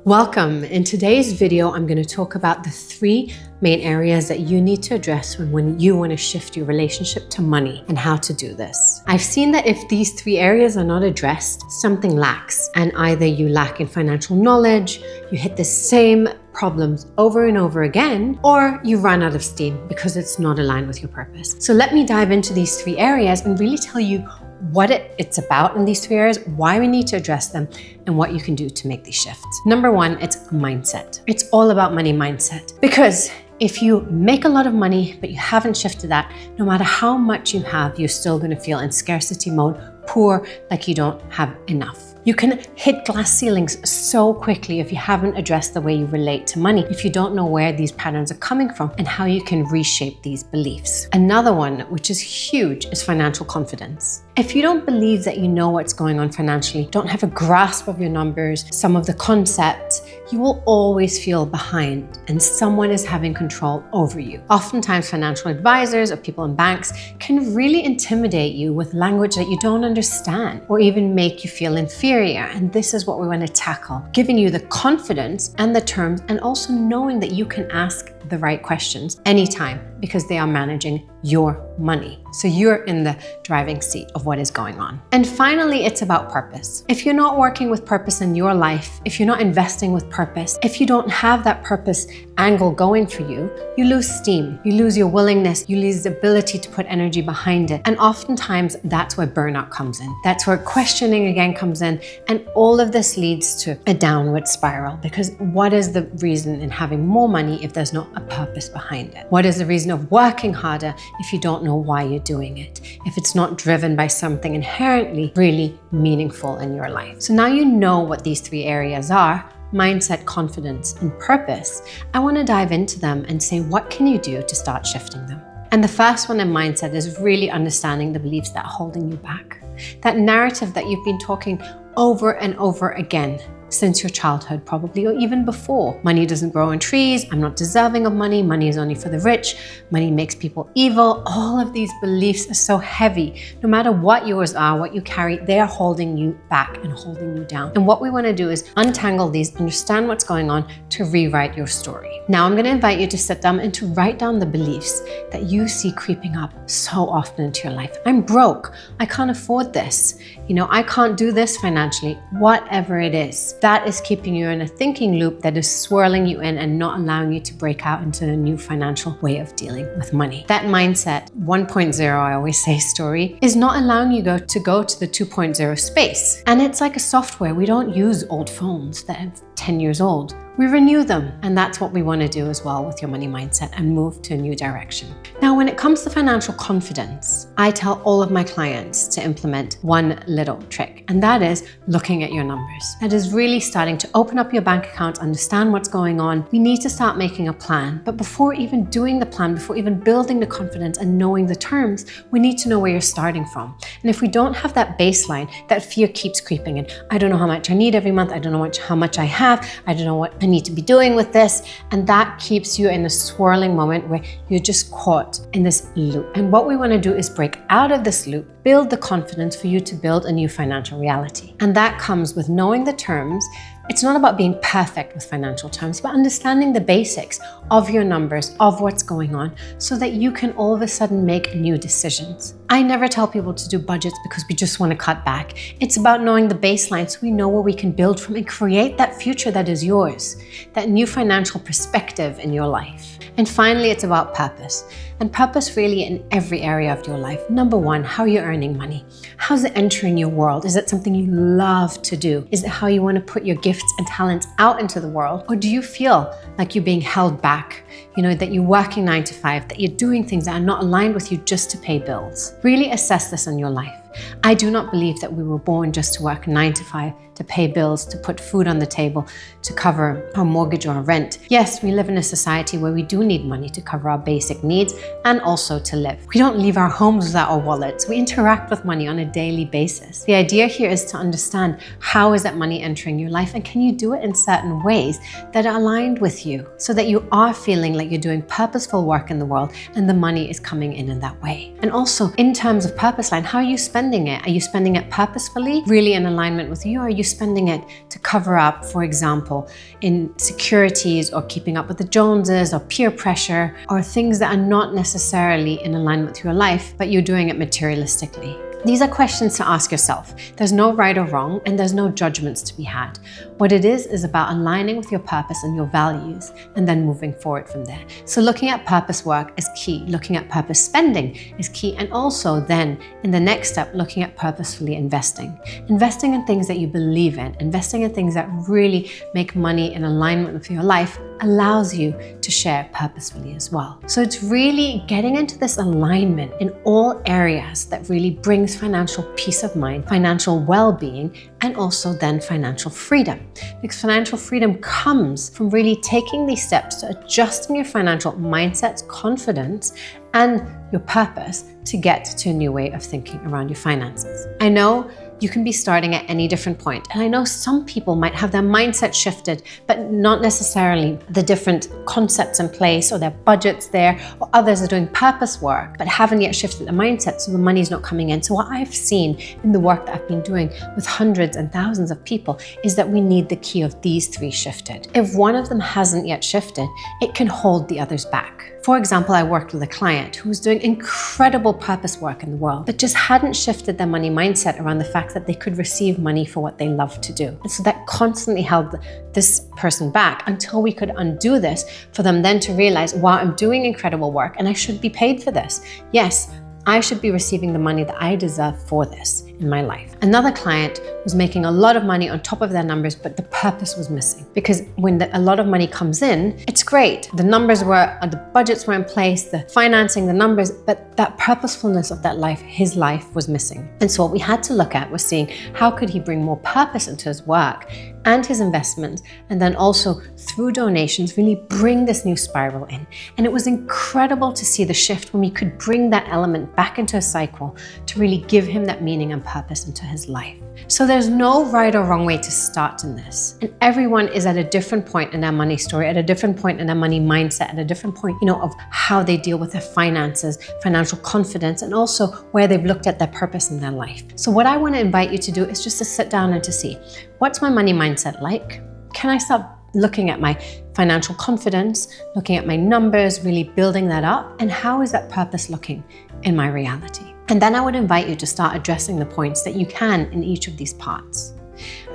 Welcome. In today's video, I'm going to talk about the 3 main areas that you need to address when you want to shift your relationship to money and how to do this. I've seen that if these 3 areas are not addressed, something lacks, and either you lack in financial knowledge, you hit the same problems over and over again, or you run out of steam because it's not aligned with your purpose. So let me dive into these 3 areas and really tell you what it's about in these 3 areas, why we need to address them, and what you can do to make these shifts. Number 1, it's mindset. It's all about money mindset. Because if you make a lot of money, but you haven't shifted that, no matter how much you have, you're still going to feel in scarcity mode, poor, like you don't have enough. You can hit glass ceilings so quickly if you haven't addressed the way you relate to money, if you don't know where these patterns are coming from and how you can reshape these beliefs. Another one, which is huge, is financial confidence. If you don't believe that you know what's going on financially, don't have a grasp of your numbers, some of the concepts, you will always feel behind and someone is having control over you. Oftentimes, financial advisors or people in banks can really intimidate you with language that you don't understand or even make you feel inferior. And this is what we want to tackle, giving you the confidence and the terms, and also knowing that you can ask the right questions anytime because they are managing your money. So you're in the driving seat of what is going on. And finally, it's about purpose. If you're not working with purpose in your life, if you're not investing with purpose, if you don't have that purpose angle going for you, you lose steam, you lose your willingness, you lose the ability to put energy behind it. And oftentimes that's where burnout comes in. That's where questioning again comes in. And all of this leads to a downward spiral, because what is the reason in having more money if there's not a purpose behind it? What is the reason of working harder if you don't know why you're doing it? If it's not driven by something inherently really meaningful in your life. So now you know what these 3 areas are: mindset, confidence, and purpose. I want to dive into them and say, what can you do to start shifting them? And the first one in mindset is really understanding the beliefs that are holding you back. That narrative that you've been talking over and over again since your childhood, probably, or even before. Money doesn't grow on trees. I'm not deserving of money. Money is only for the rich. Money makes people evil. All of these beliefs are so heavy. No matter what yours are, what you carry, they are holding you back and holding you down. And what we want to do is untangle these, understand what's going on to rewrite your story. Now, I'm going to invite you to sit down and to write down the beliefs that you see creeping up so often into your life. I'm broke. I can't afford this. I can't do this financially. Whatever it is, that is keeping you in a thinking loop that is swirling you in and not allowing you to break out into a new financial way of dealing with money. That mindset 1.0, I always say, story is not allowing you to go to the 2.0 space. And it's like a software. We don't use old phones that are 10 years old. We renew them. And that's what we want to do as well with your money mindset and move to a new direction. Now, when it comes to financial confidence, I tell all of my clients to implement one little trick, and that is looking at your numbers. That is really starting to open up your bank account, understand what's going on. We need to start making a plan. But before even doing the plan, before even building the confidence and knowing the terms, we need to know where you're starting from. And if we don't have that baseline, that fear keeps creeping in. I don't know how much I need every month. I don't know how much I have. I don't know what I need to be doing with this. And that keeps you in a swirling moment where you're just caught in this loop. And what we want to do is break out of this loop, build the confidence for you to build a new financial reality. And that comes with knowing the terms. It's not about being perfect with financial terms, but understanding the basics of your numbers, of what's going on, so that you can all of a sudden make new decisions. I never tell people to do budgets because we just want to cut back. It's about knowing the baseline so we know where we can build from and create that future that is yours, that new financial perspective in your life. And finally, it's about purpose. And purpose really in every area of your life. Number 1, how you're earning money. How's it entering your world? Is it something you love to do? Is it how you want to put your gifts and talents out into the world? Or do you feel like you're being held back? That you're working 9 to 5, that you're doing things that are not aligned with you just to pay bills. Really assess this in your life. I do not believe that we were born just to work 9 to 5, to pay bills, to put food on the table, to cover our mortgage or our rent. Yes, we live in a society where we do need money to cover our basic needs and also to live. We don't leave our homes without our wallets. We interact with money on a daily basis. The idea here is to understand how is that money entering your life, and can you do it in certain ways that are aligned with you so that you are feeling like you're doing purposeful work in the world and the money is coming in that way. And also in terms of purpose line, how you spend spending it? Are you spending it purposefully, really in alignment with you? Or are you spending it to cover up, for example, insecurities or keeping up with the Joneses or peer pressure or things that are not necessarily in alignment with your life, but you're doing it materialistically? These are questions to ask yourself. There's no right or wrong, and there's no judgments to be had. What it is about aligning with your purpose and your values, and then moving forward from there. So looking at purpose work is key. Looking at purpose spending is key. And also then, in the next step, looking at purposefully investing. Investing in things that you believe in, investing in things that really make money in alignment with your life, allows you to share purposefully as well. So it's really getting into this alignment in all areas that really brings financial peace of mind, financial well-being, and also then financial freedom. Because financial freedom comes from really taking these steps to adjusting your financial mindsets, confidence, and your purpose to get to a new way of thinking around your finances. I know you can be starting at any different point. And I know some people might have their mindset shifted, but not necessarily the different concepts in place or their budgets there, or others are doing purpose work, but haven't yet shifted the mindset, so the money's not coming in. So what I've seen in the work that I've been doing with hundreds and thousands of people is that we need the key of these three shifted. If one of them hasn't yet shifted, it can hold the others back. For example, I worked with a client who was doing incredible purpose work in the world, but just hadn't shifted their money mindset around the fact that they could receive money for what they love to do. And so that constantly held this person back until we could undo this for them then to realize, wow, I'm doing incredible work and I should be paid for this. Yes, I should be receiving the money that I deserve for this in my life. Another client was making a lot of money on top of their numbers, but the purpose was missing. Because when a lot of money comes in, it's great. The numbers were, the budgets were in place, the financing, the numbers, but that purposefulness of that life, his life was missing. And so what we had to look at was seeing how could he bring more purpose into his work and his investments, and then also through donations, really bring this new spiral in. And it was incredible to see the shift when we could bring that element back into a cycle to really give him that meaning and purpose into his life. So there's no right or wrong way to start in this. And everyone is at a different point in their money story, at a different point in their money mindset, at a different point, of how they deal with their finances, financial confidence, and also where they've looked at their purpose in their life. So what I want to invite you to do is just to sit down and to see, what's my money mindset like? Can I start looking at my financial confidence, looking at my numbers, really building that up? And how is that purpose looking in my reality? And then I would invite you to start addressing the points that you can in each of these parts.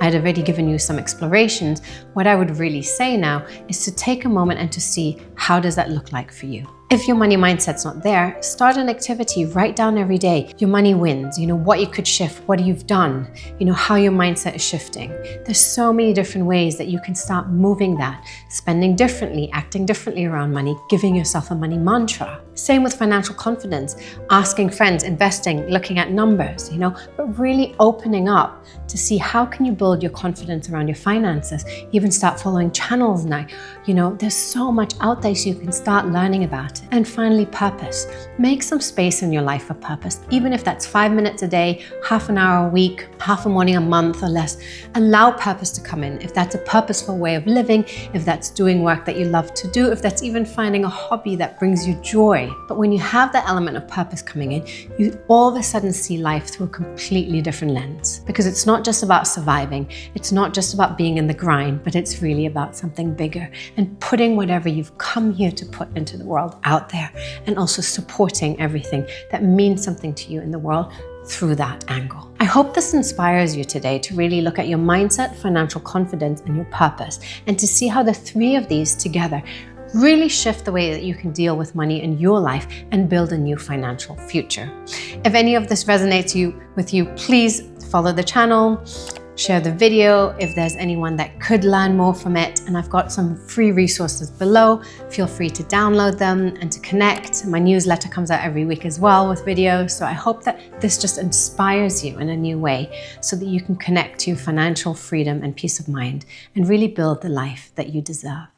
I had already given you some explorations. What I would really say now is to take a moment and to see, how does that look like for you? If your money mindset's not there, start an activity, write down every day your money wins, what you could shift, what you've done, how your mindset is shifting. There's so many different ways that you can start moving that, spending differently, acting differently around money, giving yourself a money mantra. Same with financial confidence, asking friends, investing, looking at numbers, but really opening up to see how can you build your confidence around your finances, even start following channels now. There's so much out there so you can start learning about it. And finally, purpose. Make some space in your life for purpose, even if that's 5 minutes a day, half an hour a week, half a morning a month or less. Allow purpose to come in. If that's a purposeful way of living, if that's doing work that you love to do, if that's even finding a hobby that brings you joy. But when you have that element of purpose coming in, you all of a sudden see life through a completely different lens. Because it's not just about surviving, it's not just about being in the grind, but it's really about something bigger and putting whatever you've come here to put into the world out there, and also supporting everything that means something to you in the world through that angle. I hope this inspires you today to really look at your mindset, financial confidence, and your purpose, and to see how the three of these together really shift the way that you can deal with money in your life and build a new financial future. If any of this resonates with you, please follow the channel, share the video if there's anyone that could learn more from it. And I've got some free resources below. Feel free to download them and to connect. My newsletter comes out every week as well with videos. So I hope that this just inspires you in a new way so that you can connect to your financial freedom and peace of mind and really build the life that you deserve.